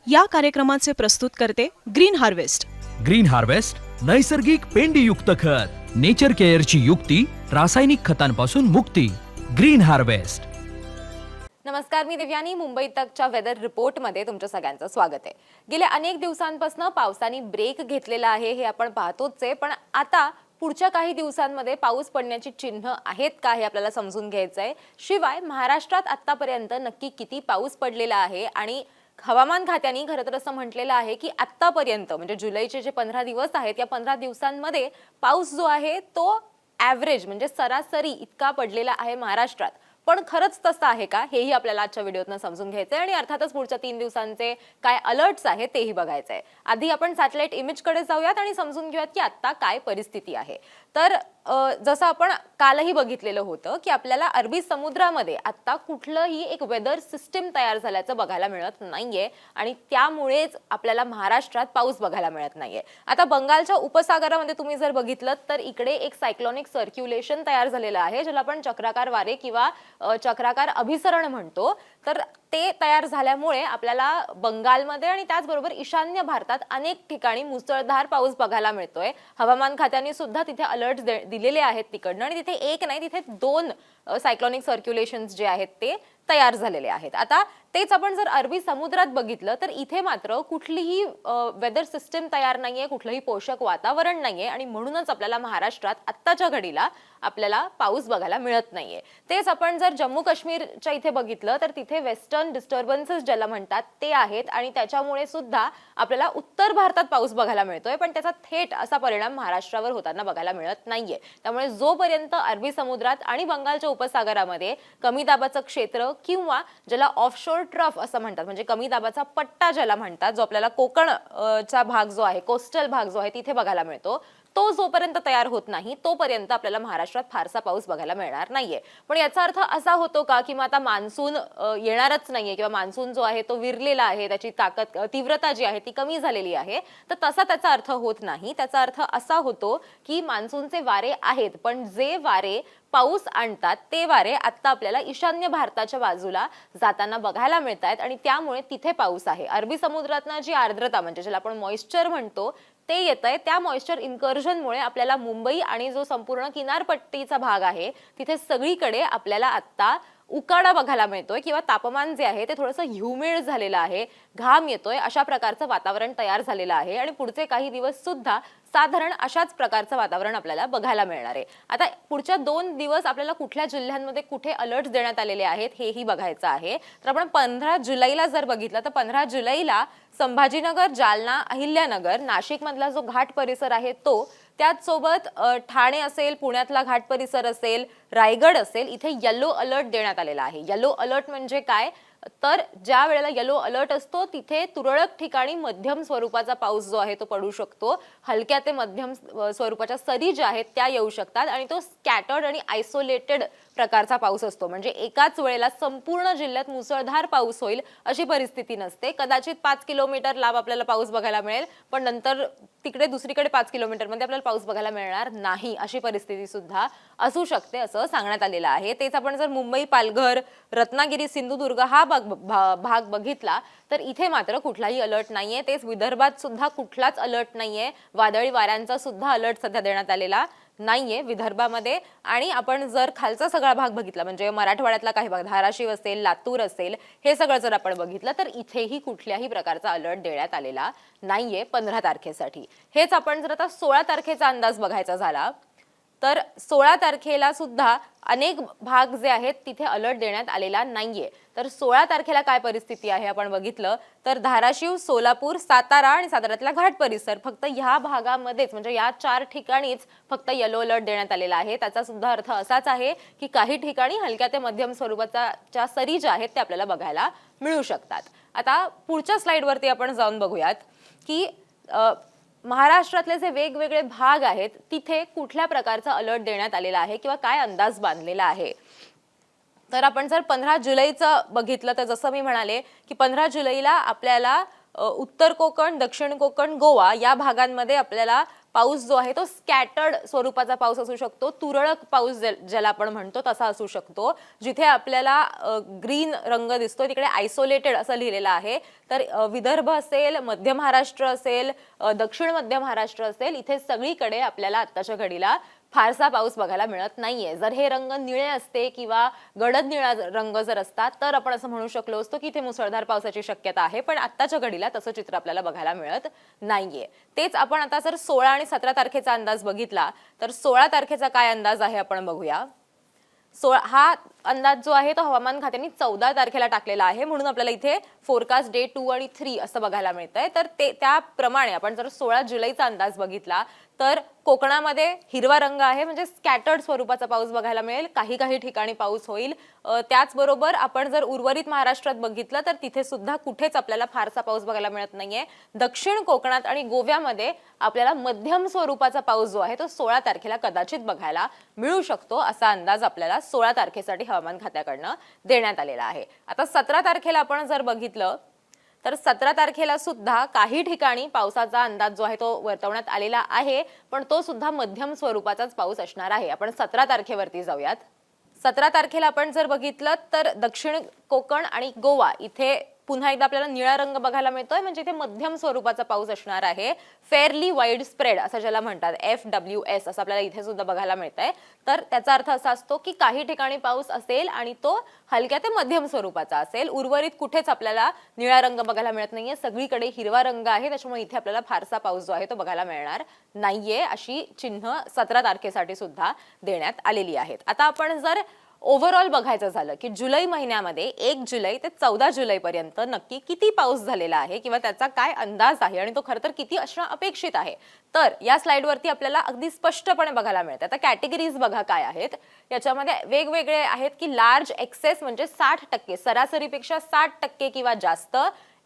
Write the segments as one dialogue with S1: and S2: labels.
S1: या कार्यक्रमाचे प्रस्तुत करते ग्रीन हार्वेस्ट.
S2: ग्रीन हार्वेस्ट नैसर्गिक पेंडीयुक्त खत, नेचर केअरची युक्ती, रासायनिक खतांपासून मुक्ती. Green harvest.
S3: नमस्कार, मी दिव्यानी. मुंबई तकच्या वेदर रिपोर्टमध्ये तुमच्या सगळ्यांचं स्वागत आहे. गेल्या अनेक दिवसांपासून पावसाने ब्रेक घेतलेला आहे हे आपण पाहतोच आहे, पण आता पुढच्या काही दिवसांमध्ये पाऊस पडण्याची चिन्ह आहेत का हे आपल्याला समजून घ्यायचंय. शिवाय महाराष्ट्रात आतापर्यंत नक्की किती पाऊस पडलेला आहे आणि हवामान खात्याने खरं तर असं म्हटलेलं आहे की आतापर्यंत म्हणजे जुलैचे जे 15 दिवस आहेत या 15 दिवसांमध्ये पाऊस जो आहे तो ॲव्हरेज म्हणजे सरासरी इतका पडलेला आहे महाराष्ट्रात. पण खरंच तसं आहे का हेही आपल्याला आजच्या व्हिडिओतनं समजून घ्यायचंय आणि अर्थातच पुढच्या 3 दिवसांचे काय अलर्ट्स आहेत तेही बघायचंय. आधी आपण सॅटेलाइट इमेजकडे जाऊयात आणि समजून घेऊयात की आता काय परिस्थिती आहे. तर जसं आपण कालही बघितलेलं होतं की आपल्याला अरबी समुद्रामध्ये आता कुठलंही एक वेदर सिस्टीम तयार झाल्याचं बघायला मिळत नाहीये आणि त्यामुळेच आपल्याला महाराष्ट्रात पाऊस बघायला मिळत नाहीये. आता बंगालच्या उपसागरामध्ये तुम्ही जर बघितलं तर इकडे एक सायक्लोनिक सर्क्युलेशन तयार झालेलं आहे, ज्याला आपण चक्राकार वारे किंवा चक्राकार अभिसरण म्हणतो. तर ते तयार झाल्यामुळे आपल्याला बंगालमध्ये आणि त्याचबरोबर ईशान्य भारतात अनेक ठिकाणी मुसळधार पाऊस बघायला मिळतोय. हवामान खात्याने सुद्धा तिथे अलर्ट दिलेले आहेत तिकडनं आणि तिथे एक नाही तिथे 2 सायक्लोनिक सर्क्युलेशन्स जे आहेत ते तयार झालेले आहेत. आता तेच आपण जर अरबी समुद्रात बघितलं तर इथे मात्र कुठलीही वेदर सिस्टीम तयार नाहीये, कुठलंही पोषक वातावरण नाहीये आणि म्हणूनच आपल्याला महाराष्ट्रात आत्ताच्या घडीला आपल्याला पाऊस बघायला मिळत नाहीये. तेच आपण जर जम्मू काश्मीरच्या इथे बघितलं तर तिथे वेस्टर्न डिस्टर्बन्सेस ज्याला म्हणतात ते आहेत आणि त्याच्यामुळे सुद्धा आपल्याला उत्तर भारतात पाऊस बघायला मिळतोय, पण त्याचा थेट असा परिणाम महाराष्ट्रावर होताना बघायला मिळत नाहीये. त्यामुळे जोपर्यंत अरबी समुद्रात आणि बंगालच्या उपसागरामध्ये कमी दाबाचं क्षेत्र किंवा ज्याला ऑफशोर ट्रफ असं म्हणतात म्हणजे कमी दाबाचा पट्टा ज्याला म्हणतात, जो आपल्याला कोकणचा भाग जो आहे, कोस्टल भाग जो आहे तिथे बघायला मिळतो, तो जोपर्यंत तयार होत नाही तोपर्यंत आपल्याला महाराष्ट्रात फारसा पाऊस बघायला मिळणार नाहीये. पण याचा अर्थ असा होतो का की मग आता मान्सून येणारच नाहीये किंवा मान्सून जो आहे तो विरलेला आहे, त्याची ताकद तीव्रता जी आहे ती कमी झालेली आहे, तर तसा त्याचा अर्थ होत नाही. त्याचा अर्थ असा होतो की मान्सूनचे वारे आहेत, पण जे वारे पाऊस आणतात ते वारे आता आपल्याला ईशान्य भारताच्या बाजूला जाताना बघायला मिळत आहेत आणि त्यामुळे तिथे पाऊस आहे. अरबी समुद्रातनं जी आर्द्रता म्हणजे ज्याला आपण मॉइश्चर म्हणतो ते येत आहे, त्या मॉइश्चर इन्कर्जनमुळे आपल्याला मुंबई आणि जो संपूर्ण किनारपट्टीचा भाग आहे तिथे सगळीकडे आपल्याला आता उकाडा बघायला मिळतोय किंवा तापमान जे आहे ते थोडंसं ह्युमिड झालेलं आहे, घाम येतोय, अशा प्रकारचं वातावरण तयार झालेलं आहे आणि पुढचे काही दिवस सुद्धा साधारण अशाच प्रकारचं वातावरण आपल्याला बघायला मिळणार आहे. आता पुढच्या 2 दिवस आपल्याला कुठल्या जिल्ह्यांमध्ये कुठे अलर्ट देण्यात आलेले आहेत हेही बघायचं आहे. तर आपण 15 जुलैला जर बघितलं तर 15 जुलैला संभाजीनगर, जालना, अहिल्यानगर, नाशिक मधला जो घाट परिसर आहे तो, त्याचसोबत ठाणे असेल, पुण्यातला घाट परिसर असेल, रायगड असेल, इथे येलो अलर्ट देण्यात आलेला आहे. येलो अलर्ट म्हणजे काय तर ज्या वेळेला येलो अलर्ट असतो तिथे तुरळक ठिकाणी मध्यम स्वरूपाचा पाऊस जो आहे तो पडू शकतो. हलक्या ते मध्यम स्वरूपाच्या सरी ज्या आहेत त्या येऊ शकतात आणि तो स्कॅटर्ड आणि आयसोलेटेड प्रकारचा पाऊस असतो. म्हणजे एकाच वेळेला संपूर्ण जिल्ह्यात मुसळधार पाऊस होईल अशी परिस्थिती नसते. कदाचित 5 किलोमीटर लांब आपल्याला पाऊस बघायला मिळेल, पण नंतर तिकडे दुसरीकडे 5 किलोमीटरमध्ये आपल्याला पाऊस बघायला मिळणार नाही अशी परिस्थिती सुद्धा असू शकते असं सांगण्यात आलेलं आहे. तेच आपण जर मुंबई, पालघर, रत्नागिरी, सिंधुदुर्ग हा भाग बघितला तर इथे मात्र कुठलाही अलर्ट नाहीये. तेच विदर्भात सुद्धा कुठलाच अलर्ट नाहीये. वादळी वाऱ्यांचा सुद्धा अलर्ट सध्या देण्यात आलेला नाहीये विदर्भामध्ये. आणि आपण जर खालचा सगळा भाग बघितला म्हणजे मराठवाड्यातला काही भाग, धाराशिव असेल, लातूर असेल, हे सगळं जर आपण बघितलं तर इथेही कुठल्याही प्रकारचा अलर्ट देण्यात आलेला नाहीये 15 तारखेसाठी. हेच आपण जर आता 16 तारखेचा अंदाज बघायचा झाला तर 16 तारखेला सुद्धा अनेक भाग जे आहेत तिथे अलर्ट देण्यात आलेला नाहीये. तर 16 तारखेला काय परिस्थिती आहे आपण बघितलं तर धाराशिव, सोलापूर, सातारा आणि साताऱ्यातला घाट परिसर फक्त ह्या भागामध्येच म्हणजे या 4 ठिकाणीच फक्त येलो अलर्ट देण्यात आलेला आहे. त्याचा सुद्धा अर्थ असाच आहे की काही ठिकाणी हलक्या ते मध्यम स्वरूपाच्या सरी ज्या आहेत ते आपल्याला बघायला मिळू शकतात. आता पुढच्या स्लाइडवरती आपण जाऊन बघूयात की महाराष्ट्रातले जे वेगवेगळे भाग आहेत तिथे कुठल्या प्रकारचा अलर्ट देण्यात आलेला आहे किंवा काय अंदाज बांधलेला आहे. तर आपण जर 15 जुलैचं बघितलं तर जसं मी म्हणाले की 15 जुलैला आपल्याला उत्तर कोकण, दक्षिण कोकण, गोवा या भागांमध्ये आपल्याला पाऊस जो आहे तो स्कॅटर्ड स्वरूपाचा पाऊस असू शकतो, तुरळक पाऊस ज्याला आपण म्हणतो तसा असू शकतो. जिथे आपल्याला ग्रीन रंग दिसतो तिकडे आयसोलेटेड असं लिहिलेलं आहे. तर विदर्भ असेल, मध्य महाराष्ट्र असेल, दक्षिण मध्य महाराष्ट्र असेल, इथे सगळीकडे आपल्याला आत्ताच्या घडीला फारसा पाऊस बघायला मिळत नाहीये. जर हे रंग निळे असते किंवा गडद निळा रंग जर असतात तर आपण असं म्हणू शकलो असतो की इथे मुसळधार पावसाची शक्यता आहे, पण आत्ताच्या घडीला तसं चित्र आपल्याला बघायला मिळत नाहीये. तेच आपण आता जर 16 आणि 17 तारखेचा अंदाज बघितला तर 16 तारखेचा काय अंदाज आहे आपण बघूया. हा अंदाज जो आहे तो हवामान खात्याने 14 तारखेला टाकलेला आहे, म्हणून आपल्याला इथे फोरकास्ट डे 2 आणि 3 असं बघायला मिळतंय. तर त्याप्रमाणे आपण जर 16 जुलैचा अंदाज बघितला तर कोकणामध्ये हिरवा रंग आहे, म्हणजे स्कॅटर्ड स्वरूपाचा पाऊस बघायला मिळेल, काही ठिकाणी पाऊस होईल. त्याचबरोबर आपण जर उर्वरित महाराष्ट्रात बघितलं तर तिथे सुद्धा कुठेच आपल्याला फारसा पाऊस बघायला मिळत नाहीये. दक्षिण कोकणात आणि गोव्यामध्ये आपल्याला मध्यम स्वरूपाचा पाऊस जो आहे तो 16 तारखेला कदाचित बघायला मिळू शकतो, असा अंदाज आपल्याला 16 तारखेसाठी हवामान खात्याकडनं देण्यात आलेला आहे. आता 17 तारखेला आपण जर बघितलं तर 17 तारखेला सुद्धा काही ठिकाणी पावसाचा अंदाज जो आहे तो वर्तवण्यात आलेला आहे, पण तो सुद्धा मध्यम स्वरूपाचाच पाऊस असणार आहे. आपण 17 तारखेवरती जाऊयात. 17 तारखेला आपण जर बघितलं तर दक्षिण कोकण आणि गोवा इथे पुन्हा एकदा आपल्याला निळा रंग बघायला मिळतोय, म्हणजे इथे मध्यम स्वरूपाचा पाऊस असणार आहे. फेअरली वाईड स्प्रेड असं ज्याला म्हणतात, FWS असं आपल्याला इथे सुद्धा बघायला मिळतंय. तर त्याचा अर्थ असा असतो की काही ठिकाणी पाऊस असेल आणि तो हलक्या ते मध्यम स्वरूपाचा असेल. उर्वरित कुठेच आपल्याला निळा रंग बघायला मिळत नाहीये, सगळीकडे हिरवा रंग आहे, त्याच्यामुळे इथे आपल्याला फारसा पाऊस जो आहे तो बघायला मिळणार नाहीये, अशी चिन्ह 17 तारखेसाठी सुद्धा देण्यात आलेली आहेत. आता आपण जर ओव्हरऑल बघायचं झालं की जुलै महिन्यामध्ये 1 जुलै ते 14 जुलै पर्यंत नक्की किती पाऊस झालेला आहे किंवा त्याचा काय अंदाज आहे आणि तो खरं तर किती असणं अपेक्षित आहे, तर या स्लाइडवरती आपल्याला अगदी स्पष्टपणे बघायला मिळतं. आता कॅटेगरीज बघा काय आहेत, याच्यामध्ये वेगवेगळे आहेत की लार्ज एक्सेस म्हणजे 60%, सरासरीपेक्षा 60% किंवा जास्त.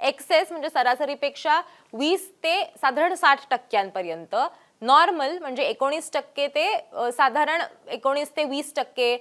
S3: एक्सेस म्हणजे सरासरीपेक्षा 20 ते साधारण 60% नॉर्मल म्हणजे 19% ते साधारण 19 ते 20%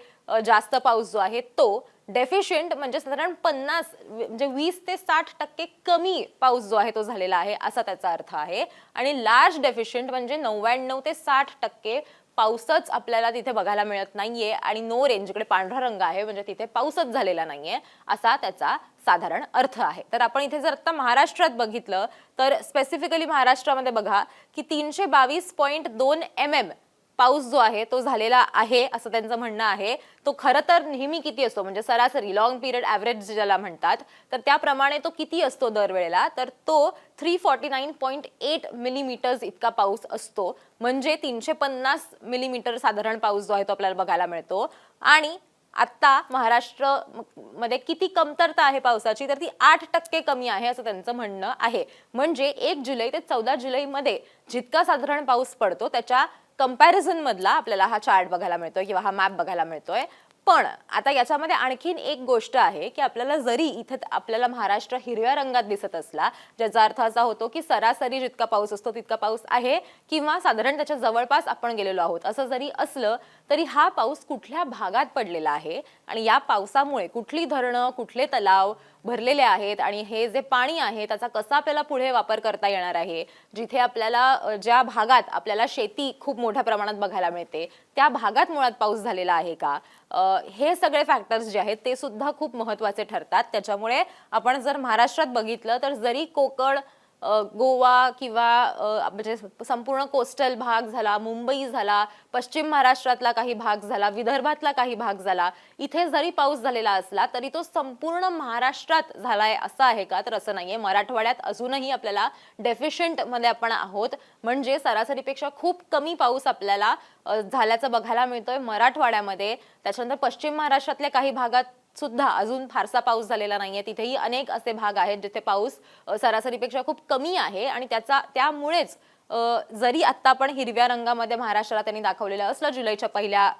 S3: जास्त पाऊस जो आहे तो. डेफिशियंट म्हणजे साधारण 50 म्हणजे 20 ते 60% कमी पाऊस जो आहे तो झालेला आहे असा त्याचा अर्थ आहे. आणि लार्ज डेफिशियंट म्हणजे 99 ते 60% पाऊसच आपल्याला तिथे बघायला मिळत नाहीये आणि नो रेंज, जिकडे पांढरा रंग आहे म्हणजे तिथे पाऊसच झालेला नाहीये असा त्याचा साधारण अर्थ आहे. तर आपण इथे जर आता महाराष्ट्रात बघितलं तर स्पेसिफिकली महाराष्ट्रामध्ये बघा की 322.2 mm पाऊस जो आहे तो झालेला आहे असं त्यांचं म्हणणं आहे. तो खरं तर नेहमी किती असतो म्हणजे सरासरी लॉंग पिरियड ॲव्हरेज ज्याला म्हणतात, तर त्याप्रमाणे तो किती असतो दरवेळेला, तर तो 349.8 मिलीमीटर्स इतका पाऊस असतो, म्हणजे 350 मिलीमीटर साधारण पाऊस जो आहे तो आपल्याला बघायला मिळतो. आणि आता महाराष्ट्र मध्ये किती कमतरता आहे पावसाची, तर ती 8% कमी आहे असं त्यांचं म्हणणं आहे. म्हणजे 1 जुलै ते 14 जुलै मध्ये जितका साधारण पाऊस पडतो त्याच्या कंपॅरिझन मधला आपल्याला हा चार्ट बघायला मिळतोय किंवा हा मॅप बघायला मिळतोय. पण आता याच्यामध्ये आणखीन एक गोष्ट आहे की आपल्याला जरी इथे आपल्याला महाराष्ट्र हिरव्या रंगात दिसत असला, ज्याचा अर्थ असा होतो की सरासरी जितका पाऊस असतो तितका पाऊस आहे किंवा साधारण त्याच्या जवळपास आपण गेलेलो आहोत, असं जरी असलं तरी हा पाऊस कुठल्या भागात पडलेला आहे आणि या पावसामुळे कुठली धरणं, कुठले तलाव भरलेले आहेत आणि हे जे पाणी आहे त्याचा कसा आपल्याला पुढे वापर करता येणार आहे. जिथे आपल्याला ज्या भागात आपल्याला शेती खूप मोठ्या प्रमाणात बघायला मिळते त्या भागात मुळात पाऊस झालेला आहे का, हे सगळे फॅक्टर्स जे आहेत ते सुद्धा खूप महत्त्वाचे ठरतात. त्याच्यामुळे आपण जर महाराष्ट्रात बघितलं तर जरी कोकण, गोवा किंवा म्हणजे संपूर्ण कोस्टल भाग झाला, मुंबई झाला, पश्चिम महाराष्ट्रातला काही भाग झाला, विदर्भातला काही भाग झाला, इथे जरी पाऊस झालेला असला तरी तो संपूर्ण महाराष्ट्रात झालाय असं आहे का, तर असं नाहीये. मराठवाड्यात अजूनही आपल्याला डेफिशियंट मध्ये आपण आहोत, म्हणजे सरासरीपेक्षा खूप कमी पाऊस आपल्याला झाल्याचं बघायला मिळतोय मराठवाड्यामध्ये. त्याच्यानंतर पश्चिम महाराष्ट्रातल्या काही भागात सुद्धा अजून फारसा पाऊस झालेला नाहीये, तिथेही अनेक असे भाग आहेत जिथे पाऊस सरासरीपेक्षा खूप कमी आहे आणि त्यामुळेच जरी आता आपण हिरव्या रंगामध्ये महाराष्ट्राला त्यांनी दाखवलेलं असलं जुलैच्या पहिल्या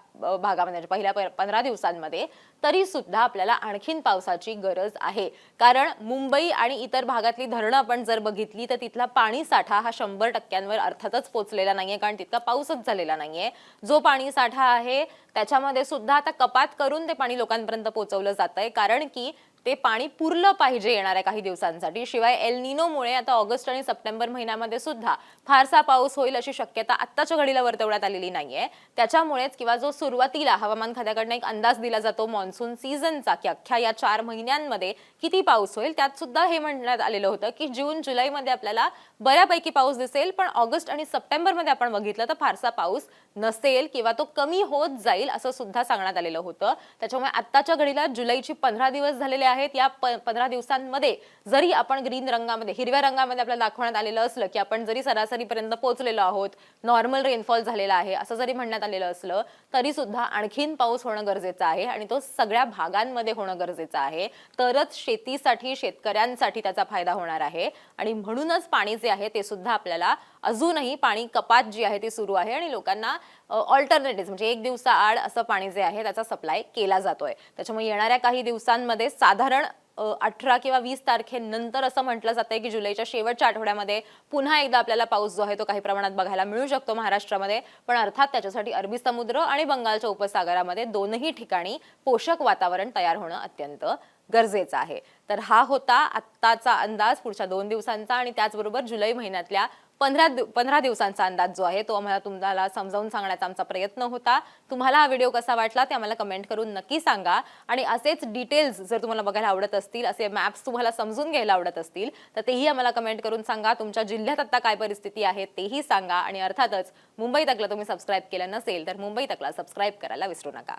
S3: भागामध्ये पहिल्या 15 दिवसांमध्ये, तरी सुद्धा आपल्याला आणखीन पावसाची गरज आहे. कारण मुंबई आणि इतर भागातली धरणं आपण जर बघितली तर तिथला पाणी साठा हा 100% अर्थातच पोचलेला नाहीये, कारण तितका पाऊसच झालेला नाहीये. जो पाणी साठा आहे त्याच्यामध्ये सुद्धा आता कपात करून ते पाणी लोकांपर्यंत पोहोचवलं जात आहे, कारण की ते पाणी पुरलं पाहिजे येणाऱ्या काही दिवसांसाठी. शिवाय एल निनोमुळे आता ऑगस्ट आणि सप्टेंबर महिन्यामध्ये सुद्धा फारसा पाऊस होईल अशी शक्यता आत्ताच्या घडीला वर्तवण्यात आलेली नाहीये. त्याच्यामुळेच किंवा जो सुरुवातीला हवामान खात्याकडनं एक अंदाज दिला जातो मॉन्सून सीझनचा की अख्ख्या या 4 महिन्यांमध्ये किती पाऊस होईल, त्यात सुद्धा हे म्हणण्यात आलेलं होतं की जून जुलैमध्ये आपल्याला बऱ्यापैकी पाऊस दिसेल, पण ऑगस्ट आणि सप्टेंबरमध्ये आपण बघितलं तर फारसा पाऊस नसेल किंवा तो कमी होत जाईल असं सुद्धा सांगण्यात आलेलं होतं. त्याच्यामुळे आत्ताच्या घडीला जुलैची 15 दिवस झालेले आहेत. या 15 दिवसांमध्ये जरी आपण ग्रीन रंगामध्ये, हिरव्या रंगामध्ये आपल्याला दाखवण्यात आलेलं असलं की आपण जरी सरासरीपर्यंत पोहोचलेलो आहोत, नॉर्मल रेनफॉल झालेला आहे असं जरी म्हणण्यात आलेलं असलं तरी सुद्धा आणखीन पाऊस होणं गरजेचं आहे आणि तो सगळ्या भागांमध्ये होणं गरजेचं आहे. तरच शेतीसाठी, शेतकऱ्यांसाठी त्याचा फायदा होणार आहे. आणि म्हणूनच पाणी जे आहे ते सुद्धा आपल्याला अजूनही पाणी कपात जी आहे ती सुरू आहे आणि लोकांना ऑल्टरनेटिव्ह म्हणजे एक दिवसाआड असं पाणी जे आहे त्याचा सप्लाय केला जातोय. त्याच्यामुळे येणाऱ्या काही दिवसांमध्ये साधारण 18 किंवा 20 तारखेनंतर असं म्हटलं जातंय की जुलैच्या शेवटच्या आठवड्यामध्ये पुन्हा एकदा आपल्याला पाऊस जो आहे तो काही प्रमाणात बघायला मिळू शकतो महाराष्ट्रामध्ये. पण अर्थात त्याच्यासाठी अरबी समुद्र आणि बंगालच्या उपसागरामध्ये दोनही ठिकाणी पोषक वातावरण तयार होणं अत्यंत गरजेचं आहे. तर हा होता आत्ताचा अंदाज पुढच्या 2 दिवसांचा आणि त्याचबरोबर जुलै महिन्यातल्या 15 दिवसांचा अंदाज जो आहे तो आम्हाला तुम्हाला समजावून सांगण्याचा आमचा प्रयत्न होता. तुम्हाला हा व्हिडिओ कसा वाटला ते आम्हाला कमेंट करून नक्की सांगा. आणि असेच डिटेल्स जर तुम्हाला बघायला आवडत असतील, असे मॅप्स तुम्हाला समजून घ्यायला आवडत असतील तर तेही आम्हाला कमेंट करून सांगा. तुमच्या जिल्ह्यात आता काय परिस्थिती आहे तेही सांगा. आणि अर्थातच मुंबई तकला तुम्ही सबस्क्राईब केलं नसेल तर मुंबई तकला सबस्क्राईब करायला विसरू नका.